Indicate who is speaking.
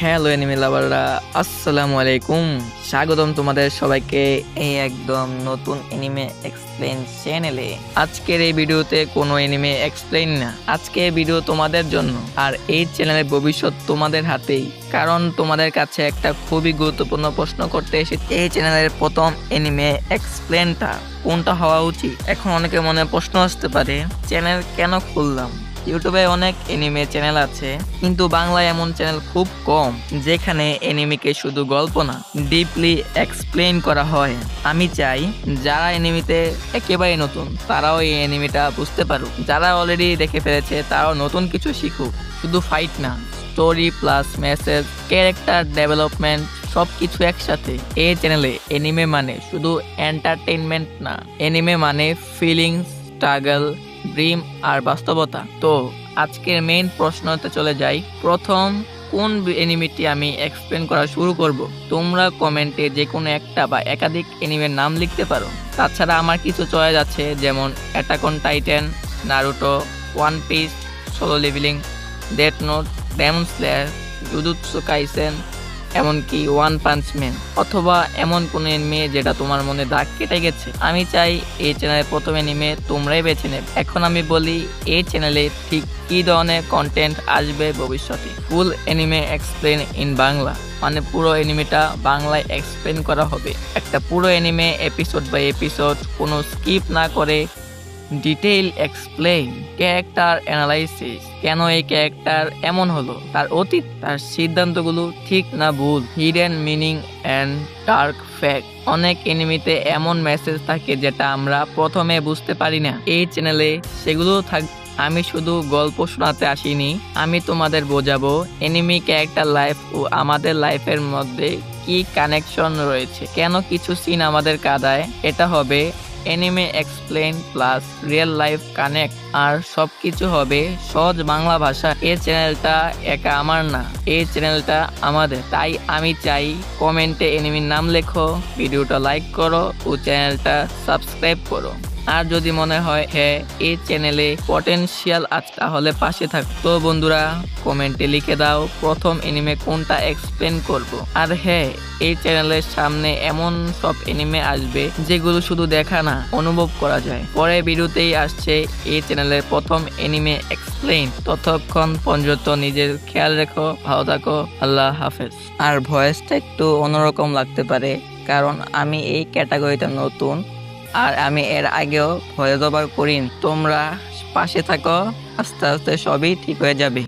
Speaker 1: Hello enemy লাভাররা, আসসালামু আলাইকুম। স্বাগতম তোমাদের সবাইকে এই একদম নতুন এনিমে এক্সপ্লেইন চ্যানেলে। আজকের এই ভিডিওতে কোনো এনিমে এক্সপ্লেইন না, আজকে ভিডিও তোমাদের জন্য। আর এই চ্যানেলের ভবিষ্যৎ তোমাদের হাতেই, কারণ তোমাদের কাছে একটা খুবই গুরুত্বপূর্ণ প্রশ্ন করতে এসেছি। এই চ্যানেলের প্রথম এনিমে এক্সপ্লেইনটা কোনটা হওয়া উচিত? এখন অনেকের মনে প্রশ্ন আসতে পারে, চ্যানেল কেন খুললাম? ইউটিউবে অনেক এনিমে চ্যানেল আছে, কিন্তু বাংলায় এমন চ্যানেল খুব কম যেখানে এনিমিকে শুধু গল্প না, ডিপলি এক্সপ্লেইন করা হয়। আমি চাই যারা এনিমিতে একেবারে নতুন তারাও এই এনিমিটা বুঝতে পারুক, যারা অলরেডি দেখে ফেলেছে তারাও নতুন কিছু শিখুক। শুধু ফাইট না, story plus message, character development সবকিছু একসাথে। এই চ্যানেলে এনিমে মানে শুধু এন্টারটেইনমেন্ট না, এনিমে মানে ফিলিংস, স্ট্রাগল, ড্রিম আর বাস্তবতা। তো আজকের মেইন প্রশ্নতে চলে যাই। প্রথম কোন এনিমেটি আমি এক্সপ্লেন করা শুরু করব? তোমরা কমেন্টে যে কোনো একটা বা একাধিক এনিমের নাম লিখতে পারো। তাছাড়া আমার কিছু চয়েস আছে, যেমন Attack on Titan, Naruto, One Piece, Solo Leveling, Death Note, Demon Slayer, Jujutsu Kaisen, এমনকি ওয়ান পাঞ্চ ম্যান, অথবা এমন কোন এনিমে যেটা তোমার মনে দাগ কেটে গেছে। আমি চাই এই চ্যানেলের প্রথম এনিমে তোমরাই বেছে নেবে। এখন আমি বলি এই চ্যানেলে ঠিক কি ধরনের কন্টেন্ট আসবে ভবিষ্যতে। ফুল এনিমে এক্সপ্লেন ইন বাংলা, মানে পুরো এনিমেটা বাংলায় এক্সপ্লেন করা হবে। একটা পুরো এনিমে এপিসোড বাই এপিসোড, কোনো স্কিপ না করে ডিটেইল এক্সপ্লেইন, ক্যারেক্টার অ্যানালাইসিস, কেন এই ক্যারেক্টার এমন হলো, তার অতীত, তার সিদ্ধান্তগুলো ঠিক না ভুল, hidden meaning and dark fact. অনেক এনিমিতে এমন মেসেজ থাকে যেটা আমরা প্রথমে বুঝতে পারি না, এই চ্যানেলে সেগুলো থাকবে। আমি শুধু গল্প শোনাতে আসিনি, আমি তোমাদের বোঝাবো এনিমি ক্যারেক্টার লাইফ ও আমাদের লাইফের মধ্যে কি কানেকশন রয়েছে, কেন কিছু সিন আমাদের কাঁদায়। এটা হবে anime explain plus real life connect, আর সবকিছু হবে সহজ বাংলা ভাষা। এই চ্যানেলটা একা আমার না, এই চ্যানেলটা আমাদের। তাই আমি চাই কমেন্টে এনিমির নাম লেখো, ভিডিওটা লাইক করো ও চ্যানেলটা সাবস্ক্রাইব করো। আর যদি মনে হয় হ্যাঁ এই চ্যানেলে পটেনশিয়াল আছে, তাহলে পাশে থাকতো। বন্ধুরা কমেন্টে লিখে দাও প্রথম এনিমে কোনটা এক্সপ্লেন করব। আর হ্যাঁ, এই চ্যানেলের সামনে এমন সব এনিমে আসবে যেগুলো শুধু দেখা না, অনুভব করা যায়। পরে ভিডিওতেই আসছে এই চ্যানেলের প্রথম এনিমে এক্সপ্লেন। ততক্ষণ পর্যন্ত নিজের খেয়াল রেখো, ভালো থাকো, আল্লাহ হাফেজ। আর ভয়েসটা একটু অন্যরকম লাগতে পারে, কারণ আমি এই ক্যাটাগরিতে নতুন, আর আমি এর আগেও ভয়েস ওভার করিনি। তোমরা পাশে থাকো, আস্তে আস্তে সবই ঠিক হয়ে যাবে।